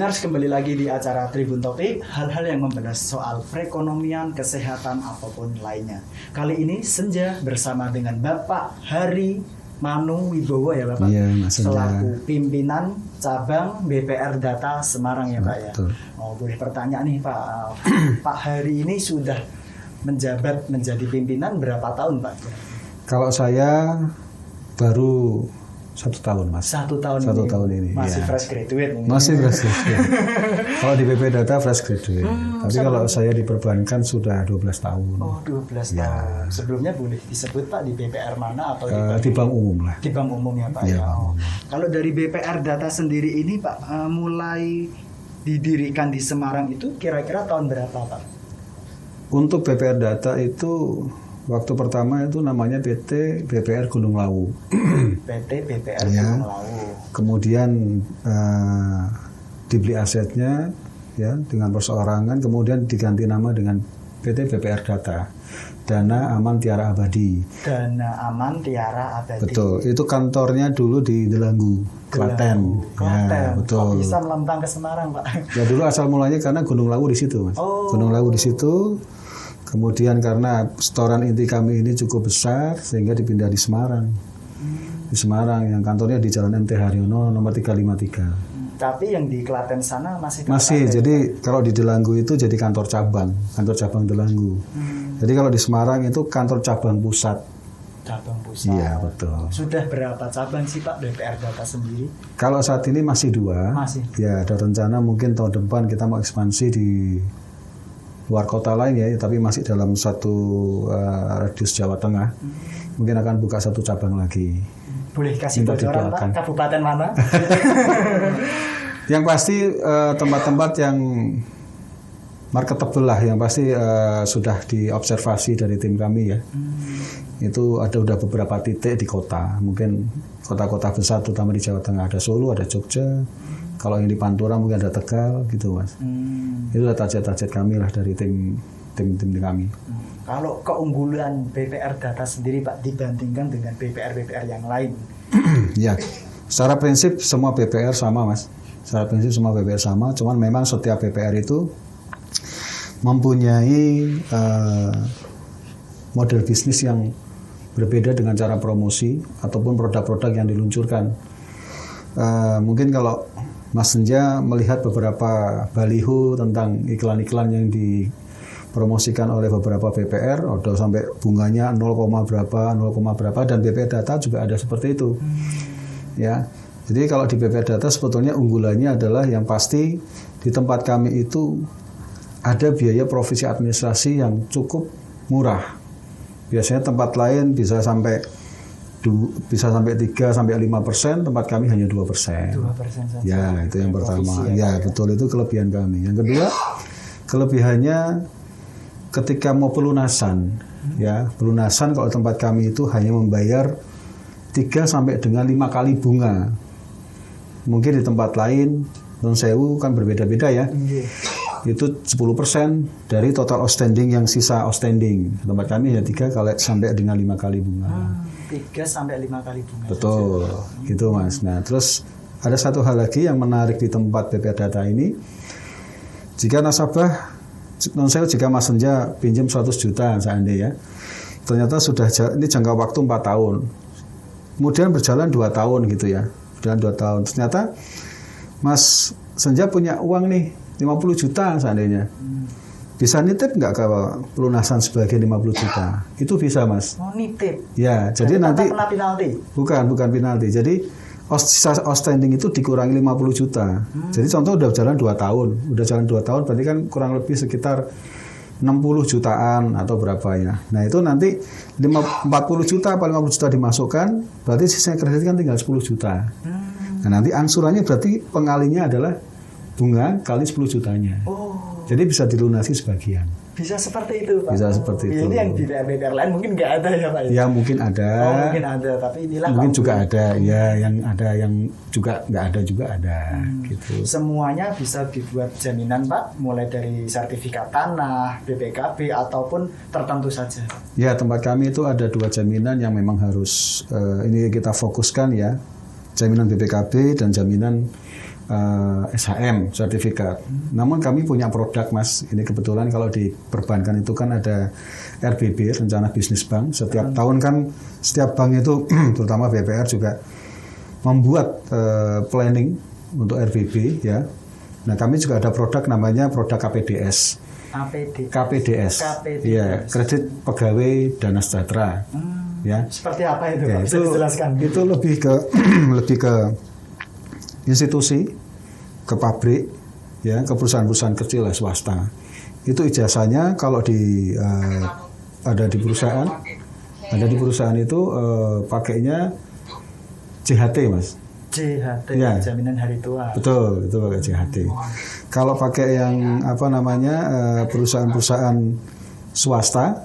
Tribuners, kembali lagi di acara Tribun Topik, hal-hal yang membahas soal perekonomian, kesehatan, ataupun lainnya. Kali ini Senja bersama dengan Bapak Hari Manu Wibowo ya Bapak, selaku pimpinan cabang BPR Data Semarang ya Pak ya. Oh, boleh pertanyaan nih Pak, Pak Hari ini sudah menjabat menjadi pimpinan berapa tahun Pak? Kalau saya baru 1 tahun Mas. 1 tahun ini. Masih fresh graduate ini. Masih fresh graduate. Kalau di BP Data fresh graduate. Tapi kalau saya di perbankan sudah 12 tahun. Oh, 12 tahun. Sebelumnya boleh disebut Pak di BPR mana atau di bank umum lah. Di bank umum ya Pak ya. Kalau dari BPR Data sendiri ini Pak, mulai didirikan di Semarang itu kira-kira tahun berapa Pak? Untuk BPR Data itu waktu pertama itu namanya PT BPR Gunung Lawu. PT BPR Gunung Lawu. Kemudian dibeli asetnya ya dengan perseorangan, kemudian diganti nama dengan PT BPR Data. Dana Aman Tiara Abadi. Dana Aman Tiara Abadi. Betul. Itu kantornya dulu di Delanggu, Klaten. Ya, betul. Kok bisa melentang ke Semarang, Pak? Ya dulu asal mulanya karena Gunung Lawu di situ, Mas. Gunung Lawu di situ. Kemudian karena setoran inti kami ini cukup besar sehingga dipindah di Semarang. Di Semarang yang kantornya di Jalan MT Haryono nomor 353. Tapi yang di Klaten sana masih jadi kalau di Delanggu itu jadi kantor cabang Delanggu. Jadi kalau di Semarang itu kantor cabang pusat. Cabang pusat. Iya, betul. Sudah berapa cabang sih Pak BPR Data sendiri? Kalau saat ini masih 2. Masih. Ya, ada rencana mungkin tahun depan kita mau ekspansi di luar kota lain ya, tapi masih dalam satu radius Jawa Tengah. Mungkin akan buka 1 cabang lagi. Boleh kasih bocoran Pak, kabupaten mana? Yang pasti tempat-tempat yang marketable lah, yang pasti sudah diobservasi dari tim kami ya. Itu udah beberapa titik di kota, mungkin kota-kota besar terutama di Jawa Tengah, ada Solo, ada Jogja. Kalau yang di Pantura mungkin ada Tegal gitu Mas. Itu adalah target-target kami lah dari tim kami. Kalau keunggulan BPR Data sendiri Pak dibandingkan dengan BPR yang lain? Ya, secara prinsip semua BPR sama Mas. Secara prinsip semua BPR sama, cuman memang setiap BPR itu mempunyai model bisnis yang berbeda dengan cara promosi ataupun produk-produk yang diluncurkan. Mungkin kalau Mas Senja melihat beberapa baliho tentang iklan-iklan yang dipromosikan oleh beberapa BPR, ada sampai bunganya 0, berapa, dan BPR Data juga ada seperti itu. Ya, jadi kalau di BPR Data sebetulnya unggulannya adalah yang pasti di tempat kami itu ada biaya provisi administrasi yang cukup murah. Biasanya tempat lain bisa sampai 3-5%, tempat kami hanya 2%. 2% saja. Ya, itu yang pertama. Ya, betul, itu kelebihan kami. Yang kedua, kelebihannya ketika mau pelunasan, ya, pelunasan kalau tempat kami itu hanya membayar 3 sampai dengan 5 kali bunga. Mungkin di tempat lain, non sewu kan berbeda-beda ya. Itu 10% dari total outstanding yang sisa outstanding. Tempat kami hanya 3 sampai dengan 5 kali bunga. 3 sampai 5 kali bunga. Betul, gitu Mas. Nah, terus ada satu hal lagi yang menarik di tempat BPR Data ini. Jika nasabah, jika Mas Senja pinjam 100 juta seandainya ya, ternyata sudah ini jangka waktu 4 tahun. Kemudian berjalan 2 tahun gitu ya. Berjalan 2 tahun. Ternyata Mas Senja punya uang nih 50 juta seandainya. Bisa nitip nggak ke pelunasan sebagian 50 juta? Itu bisa Mas. Oh, nitip? Ya, jadi nanti kena penalti? Bukan penalti. Jadi sisa outstanding itu dikurangi 50 juta. Jadi contoh udah jalan 2 tahun. Udah jalan 2 tahun berarti kan kurang lebih sekitar 60 jutaan atau berapa ya. Nah itu nanti 40 juta atau 50 juta dimasukkan, berarti sisa kredit kan tinggal 10 juta. Nah nanti angsurannya berarti pengalinya adalah bunga kali 10 jutanya. Jadi bisa dilunasi sebagian. Bisa seperti itu Pak? Bisa seperti itu. Ini yang di BPR lain mungkin nggak ada ya Pak? Ya mungkin ada. Mungkin ada, tapi inilah mungkin juga ada. Ya yang ada, yang juga nggak ada juga ada. Gitu. Semuanya bisa dibuat jaminan Pak, mulai dari sertifikat tanah, BPKB ataupun tertentu saja. Ya, tempat kami itu ada 2 jaminan yang memang harus ini kita fokuskan ya. Jaminan BPKB dan jaminan SHM sertifikat. Namun kami punya produk Mas. Ini kebetulan kalau di perbankan itu kan ada RBB, Rencana Bisnis Bank. Setiap tahun kan setiap bank itu terutama BPR juga membuat planning untuk RBB ya. Nah kami juga ada produk namanya produk KPDS. KPDS. Ya, Kredit Pegawai Dana Sejahtera. Ya. Seperti apa itu Ya, Pak? Bisa dijelaskan? Itu lebih ke institusi, ke pabrik, ya, ke perusahaan-perusahaan kecil lah swasta. Itu ijazahnya kalau ada di perusahaan itu pakainya JHT Mas. JHT, Ya. Jaminan Hari Tua. Betul, itu pakai JHT. Kalau pakai yang perusahaan-perusahaan swasta,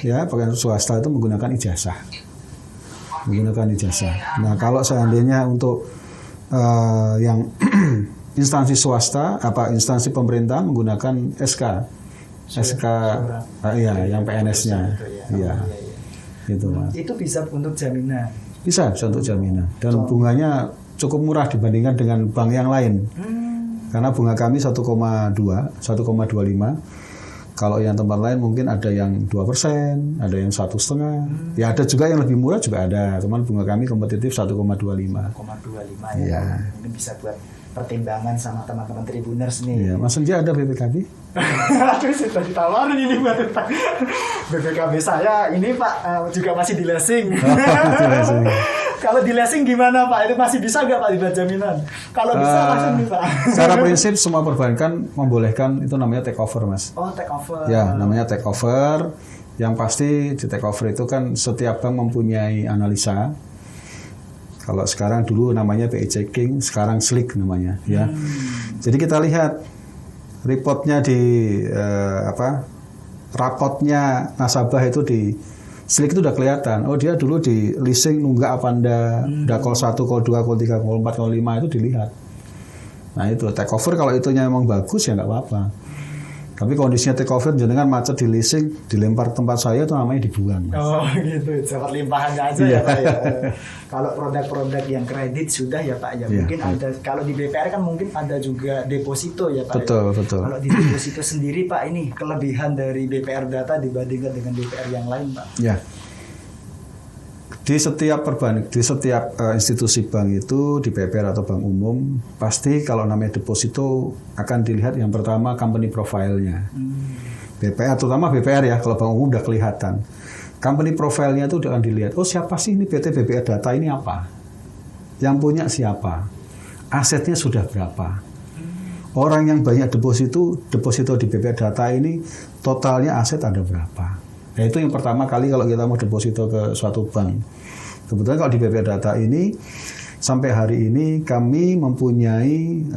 ya, pakai swasta itu menggunakan ijazah. Nah, kalau seandainya untuk yang instansi swasta, instansi pemerintah menggunakan SK, yang PNS-nya, gitu Mas. Itu bisa untuk jaminan. Bisa untuk jaminan dan bunganya cukup murah dibandingkan dengan bank yang lain. Karena bunga kami 1,25. Kalau yang tempat lain mungkin ada yang 2%, ada yang 1,5. Ya ada juga yang lebih murah juga ada. Cuman bunga kami kompetitif 1,25. 1,25 ya. Ini bisa buat pertimbangan sama teman-teman Tribuners nih. Iya, Mas Senja ada BPKB? Aduh, sudah ditawarin ini buat BPKB saya. Ini Pak juga masih di leasing. Kalau di leasing gimana Pak? Itu masih bisa nggak Pak dibuat jaminan? Kalau bisa langsung bisa. Secara prinsip semua perbankan membolehkan itu namanya take over Mas. Oh, take over. Ya, namanya take over. Yang pasti di take over itu kan setiap bank mempunyai analisa. Kalau sekarang dulu namanya PE checking, sekarang slick namanya, ya. Jadi kita lihat reportnya di rapotnya nasabah itu di slick itu udah kelihatan. Oh dia dulu di leasing nunggak apa udah call 1, call 2, call 3, call 4, call 5 itu dilihat. Nah itu take over kalau itunya memang bagus ya nggak apa-apa. Tapi kondisinya take over jenengan macet di leasing, dilempar tempat saya itu namanya dibuang. Mas. Oh gitu, cepat limpahannya aja ya Pak ya. Kalau produk-produk yang kredit sudah ya Pak ya. Mungkin ada, kalau di BPR kan mungkin ada juga deposito ya Pak. Betul. Kalau di deposito sendiri Pak, ini kelebihan dari BPR Data dibandingkan dengan BPR yang lain Pak. Ya. Di setiap institusi bank itu, di BPR atau bank umum, pasti kalau namanya deposito akan dilihat yang pertama company profile-nya. BPR, terutama BPR ya, kalau bank umum udah kelihatan. Company profile-nya itu akan dilihat, oh siapa sih ini PT BPR Data ini apa? Yang punya siapa? Asetnya sudah berapa? Orang yang banyak deposito di BPR Data ini, totalnya aset ada berapa? Nah, itu yang pertama kali kalau kita mau deposito ke suatu bank. Kebetulan kalau di BPR Data ini, sampai hari ini kami mempunyai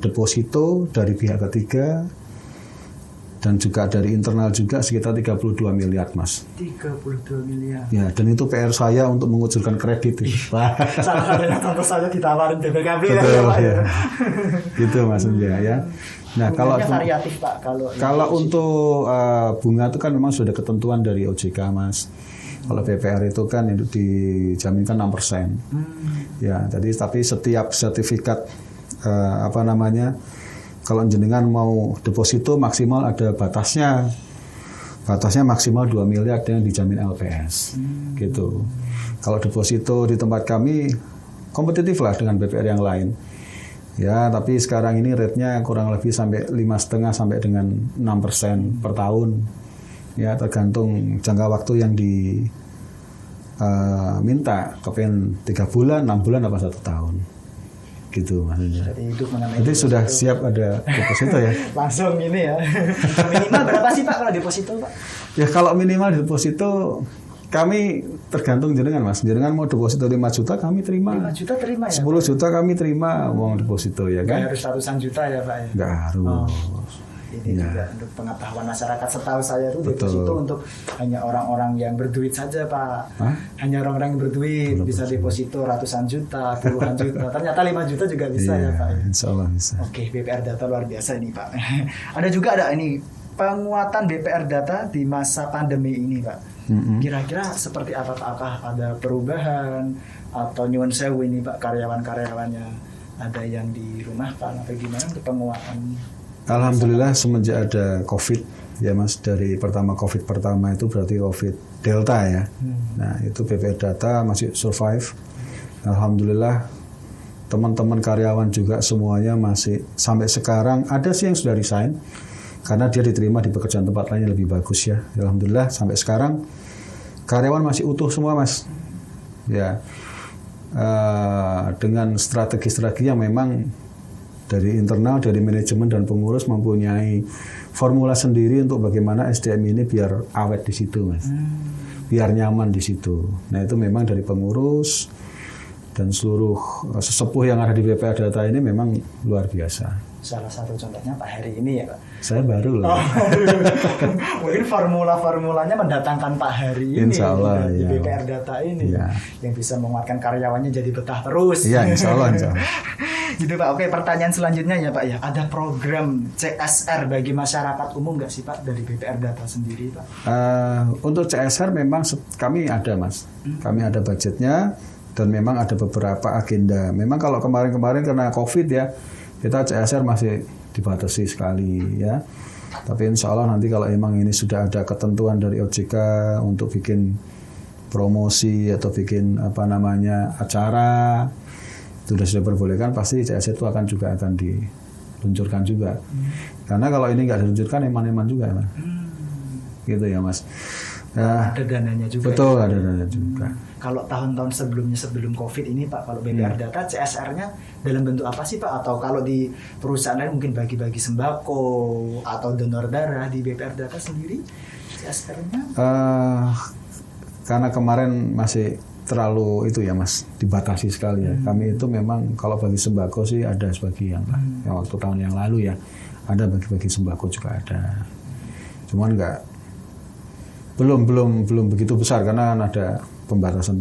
deposito dari pihak ketiga dan juga dari internal juga sekitar 32 miliar Mas. 32 miliar. Ya, dan itu PR saya untuk mengucurkan kredit. Salah satunya tentu saja ditawarin BPKB ya Pak. Ya. Gitu Mas ya. Nah, variatif Pak kalau untuk bunga itu kan memang sudah ketentuan dari OJK Mas. Kalau BPR itu kan itu dijaminkan 6%. Ya, jadi tapi setiap sertifikat kalau jenengan mau deposito maksimal ada batasnya. Batasnya maksimal 2 miliar yang dijamin LPS. Gitu. Kalau deposito di tempat kami kompetitif lah dengan BPR yang lain. Ya, tapi sekarang ini rate-nya kurang lebih sampai 5,5 sampai dengan 6% per tahun. Ya, tergantung jangka waktu yang diminta. Kepengen 3 bulan, 6 bulan, apa 1 tahun. Gitu maksudnya. Jadi sudah siap ada deposito ya. Langsung ini ya. Minimal berapa sih Pak kalau deposito Pak? Ya kalau minimal deposito kami tergantung jenengan Mas. Jenengan mau deposito 5 juta kami terima. 5 juta terima ya? 10 juta kami terima uang deposito ya kan? Nggak harus ratusan juta ya Pak ya? Nggak harus. Ini juga untuk pengetahuan masyarakat. Setahu saya itu deposito untuk hanya orang-orang yang berduit saja Pak. Hanya orang-orang yang berduit bisa deposito ratusan juta, puluhan juta. Ternyata 5 juta juga bisa ya Pak. Insya Allah bisa. Oke, BPR Data luar biasa ini Pak. Ada juga ini penguatan BPR Data di masa pandemi ini Pak. Kira-kira seperti apa Pak? Apakah ada perubahan atau nyuwun sewu ini Pak karyawan-karyawannya ada yang dirumahkan atau gimana untuk penguatan? Alhamdulillah semenjak ada COVID ya Mas, dari COVID pertama itu berarti COVID Delta ya. Nah itu BPR Data masih survive. Alhamdulillah teman-teman karyawan juga semuanya masih sampai sekarang, ada sih yang sudah resign karena dia diterima di pekerjaan tempat lain yang lebih bagus ya. Alhamdulillah sampai sekarang karyawan masih utuh semua Mas. Ya dengan strategi-strategi yang memang dari internal, dari manajemen dan pengurus mempunyai formula sendiri untuk bagaimana SDM ini biar awet di situ, Mas. Biar nyaman di situ. Nah, itu memang dari pengurus dan seluruh sesepuh yang ada di BPR Data ini memang luar biasa. Salah satu contohnya Pak Heri ini ya Pak? Saya baru loh. Mungkin formulanya mendatangkan Pak Heri ini Insya Allah, di ya. BPR Data ini Ya. yang bisa menguatkan karyawannya jadi betah terus. Iya, insya Allah. Gitu Pak. Oke, pertanyaan selanjutnya ya Pak ya. Ada program CSR bagi masyarakat umum nggak sih Pak dari BPR Data sendiri Pak? Untuk CSR memang kami ada Mas. Kami ada budgetnya dan memang ada beberapa agenda. Memang kalau kemarin-kemarin karena COVID ya, kita CSR masih dibatasi sekali ya. Tapi insya Allah nanti kalau emang ini sudah ada ketentuan dari OJK untuk bikin promosi atau bikin acara sudah diperbolehkan, pasti CSR itu akan diluncurkan juga. Karena kalau ini nggak diluncurkan eman-eman juga ya. Gitu ya Mas. Ada dananya juga. Betul, ya, ada dananya juga. Kalau tahun-tahun sebelum COVID ini Pak, kalau BPR Data CSR-nya dalam bentuk apa sih Pak? Atau kalau di perusahaan lain mungkin bagi-bagi sembako atau donor darah, di BPR Data sendiri CSR-nya? Karena kemarin masih terlalu itu ya Mas, dibatasi sekali ya. Kami itu memang kalau bagi sembako sih ada sebagian lah. Yang waktu tahun yang lalu ya, ada bagi-bagi sembako juga ada. Cuman belum begitu besar karena ada pembatasan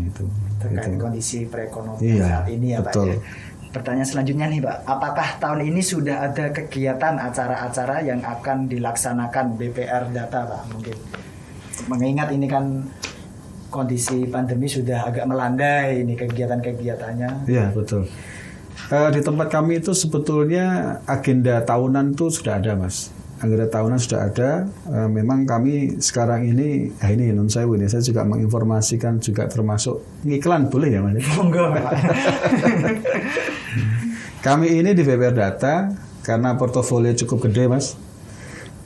itu. Terkait gitu. kondisi perekonomian saat ini ya betul. Pak ya. Pertanyaan selanjutnya nih Pak, apakah tahun ini sudah ada kegiatan acara-acara yang akan dilaksanakan BPR Data Pak? Mungkin mengingat ini kan kondisi pandemi sudah agak melandai ini kegiatan-kegiatannya. Iya betul. Di tempat kami itu sebetulnya agenda tahunan itu sudah ada Mas. Agenda tahunan sudah ada. Memang kami sekarang ini non saya juga menginformasikan juga termasuk ngiklan boleh ya Mas? Monggo Pak. Kami ini di BPR Data karena portofolio cukup gede Mas.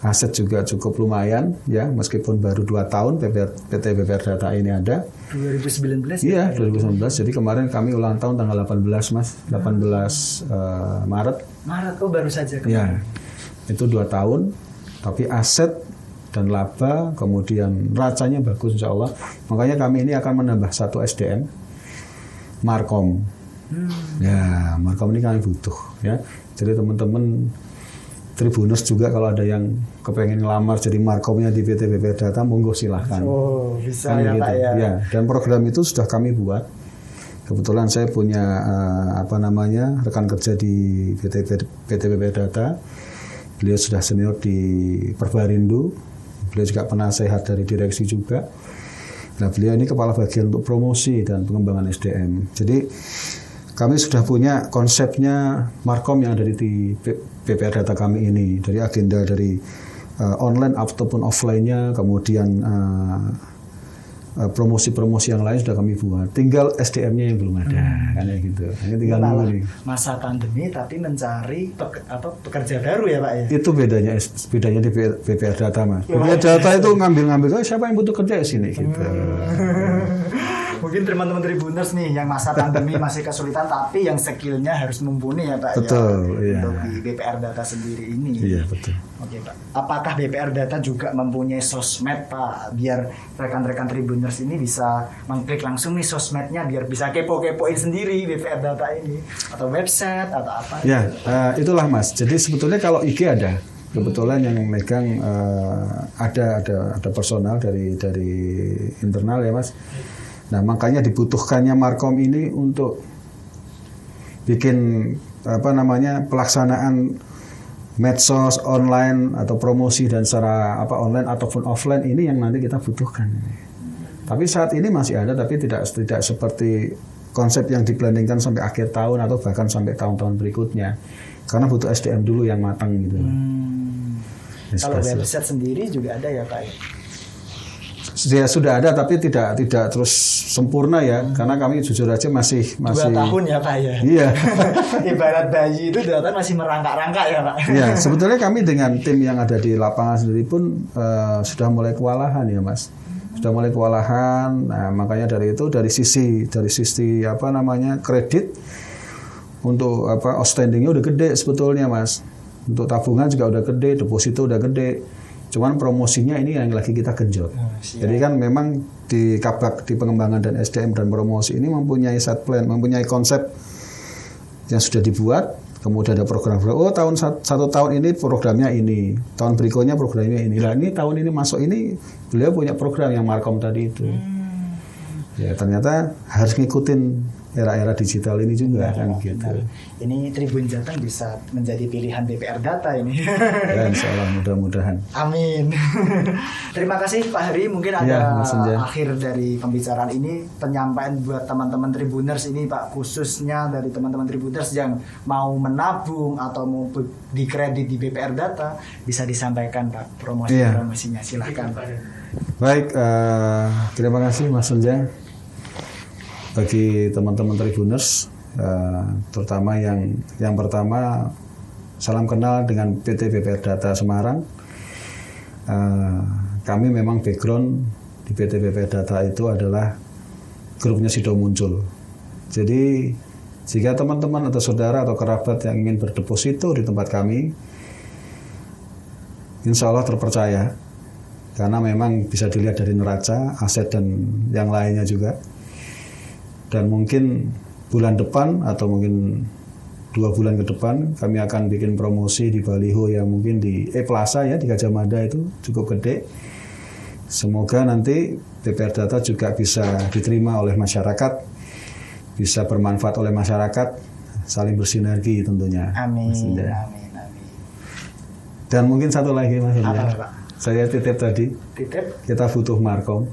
Aset juga cukup lumayan ya, meskipun baru 2 tahun PT BPR Data ini ada. 2019 Iya, 2019. Jadi kemarin kami ulang tahun tanggal 18 Mas, 18 Maret. Maret, baru saja kemarin. Ya, itu 2 tahun, tapi aset dan laba, kemudian racanya bagus insya Allah. Makanya kami ini akan menambah 1 SDM, Markom. Ya, Markom ini kami butuh ya. Jadi teman-teman Tribuners juga kalau ada yang kepengen ngelamar jadi markomnya di PT BPR Data, monggo silahkan. Oh, bisa kan ya gitu. Pak ya. Ya. Dan program itu sudah kami buat. Kebetulan saya punya rekan kerja di PT BPR Data. Beliau sudah senior di Perbarindo. Beliau juga penasehat dari direksi juga. Nah, beliau ini kepala bagian untuk promosi dan pengembangan SDM. Jadi kami sudah punya konsepnya Markom yang ada di BPR Data kami ini, dari agenda dari online ataupun offline-nya, kemudian promosi-promosi yang lain sudah kami buat. Tinggal SDM-nya yang belum ada, kan ya gitu. Hanya tinggal nunggu nih. Masa pandemi tapi mencari pekerja baru ya Pak ya. Itu bedanya di BPR Data Mas. BPR Data itu ngambil siapa yang butuh kerja di sini gitu. Mungkin teman-teman Tribuners nih yang masa pandemi masih kesulitan tapi yang skillnya harus mumpuni ya Pak. Betul, ya, iya. Untuk di BPR Data sendiri ini. Iya betul. Oke Pak. Apakah BPR Data juga mempunyai sosmed Pak? Biar rekan-rekan Tribuners ini bisa mengklik langsung nih sosmednya biar bisa kepo-kepoin sendiri BPR Data ini atau website atau apa? Ya, itulah Mas. Jadi sebetulnya kalau IG ada. Kebetulan yang megang ada personal dari internal ya Mas. Nah, makanya dibutuhkannya Markom ini untuk bikin pelaksanaan medsos online atau promosi dan secara online ataupun offline ini yang nanti kita butuhkan. Tapi saat ini masih ada, tapi tidak seperti konsep yang diplanningkan sampai akhir tahun atau bahkan sampai tahun-tahun berikutnya. Karena butuh SDM dulu yang matang gitu. Kalau website sendiri juga ada ya Pak? Ya sudah ada tapi tidak terus sempurna ya, karena kami jujur aja masih 2 tahun ya Pak ya. Iya. Ibarat bayi itu 2 tahun masih merangkak-rangkak ya Pak. Iya, sebetulnya kami dengan tim yang ada di lapangan sendiri pun sudah mulai kewalahan ya Mas. Sudah mulai kewalahan. Nah, makanya dari sisi apa namanya kredit untuk outstandingnya udah gede sebetulnya Mas. Untuk tabungan juga udah gede, deposito udah gede. Cuman promosinya ini yang lagi kita genjot. Jadi kan memang di Kabak di pengembangan dan SDM dan promosi ini mempunyai set plan, mempunyai konsep yang sudah dibuat. Kemudian ada program. Oh satu tahun ini programnya ini, tahun berikutnya programnya ini. Lah ini tahun ini masuk ini beliau punya program yang Markom tadi itu. Ya ternyata harus ngikutin era-era digital ini juga kan gitu. Ini Tribun Jateng bisa menjadi pilihan DPR Data ini. Ya insya Allah mudah-mudahan. Amin. Terima kasih Pak Hari. Mungkin ada akhir dari pembicaraan ini, penyampaian buat teman-teman Tribuners ini Pak, khususnya dari teman-teman Tribuners yang mau menabung atau mau dikredit di BPR Data, bisa disampaikan Pak promosinya. Silahkan Pak. Baik, terima kasih Mas Senja. Bagi teman-teman Tribuners, terutama yang pertama, salam kenal dengan PT BPR Data Semarang. Kami memang background di PT BPR Data itu adalah grupnya Sido Muncul. Jadi jika teman-teman atau saudara atau kerabat yang ingin berdeposito di tempat kami, insya Allah terpercaya, karena memang bisa dilihat dari neraca, aset dan yang lainnya juga. Dan mungkin bulan depan atau mungkin 2 bulan ke depan kami akan bikin promosi di baliho yang mungkin di Plaza ya, di Gajah Mada itu cukup gede. Semoga nanti BPR Data juga bisa diterima oleh masyarakat, bisa bermanfaat oleh masyarakat, saling bersinergi tentunya. Amin. Amin. Dan mungkin satu lagi Mas. Apa, Pak? Saya titip tadi. Titip? Kita butuh Markom.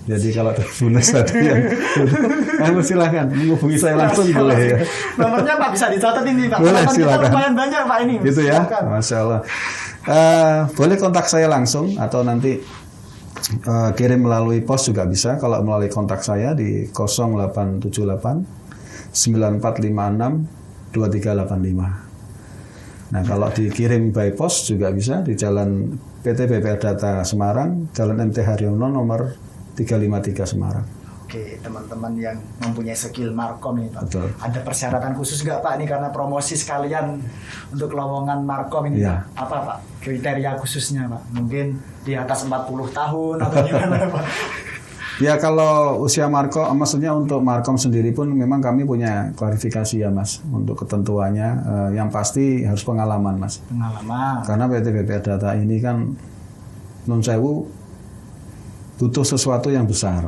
Jadi kalau Tribuners tadi yang silahkan menghubungi saya langsung boleh ya. Nomornya Pak bisa dicatat ini Pak. Boleh silakan. Lumayan banyak Pak ini. Gitu ya. Masya Allah. Boleh kontak saya langsung atau nanti kirim melalui pos juga bisa. Kalau melalui kontak saya di 0878 9456 2385. Nah kalau dikirim by pos juga bisa di Jalan PT BPR Data Semarang, Jalan MT Haryono nomor 353 Semarang. Oke, teman-teman yang mempunyai skill Markom ini Pak. Betul. Ada persyaratan khusus nggak Pak ini karena promosi sekalian untuk lowongan Markom ini ya. Pak? Apa Pak kriteria khususnya Pak? Mungkin di atas 40 tahun atau gimana Pak? Ya kalau usia Markom, maksudnya untuk Markom sendiri pun memang kami punya klarifikasi ya Mas untuk ketentuannya. Yang pasti harus pengalaman Mas. Pengalaman. Karena PT BPR Data ini kan non sewu butuh sesuatu yang besar,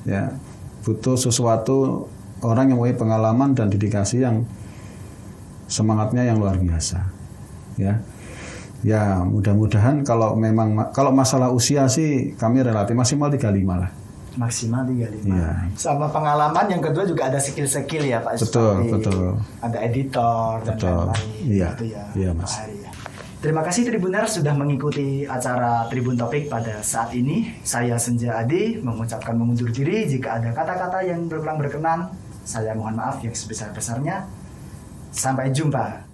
ya, butuh sesuatu orang yang mempunyai pengalaman dan dedikasi yang semangatnya yang luar biasa, ya. Ya mudah-mudahan kalau masalah usia sih kami relatif maksimal 35 lah. Maksimal 35. Iya. Sama pengalaman yang kedua juga ada skill-skill ya Pak. Betul. Ada editor dan lain-lain. Iya. Gitu ya, Iya Mas. Pak Hari, ya. Terima kasih Tribuners sudah mengikuti acara Tribun Topik pada saat ini. Saya Senja Adi mengucapkan mengundur diri. Jika ada kata-kata yang kurang berkenan, saya mohon maaf yang sebesar-besarnya. Sampai jumpa.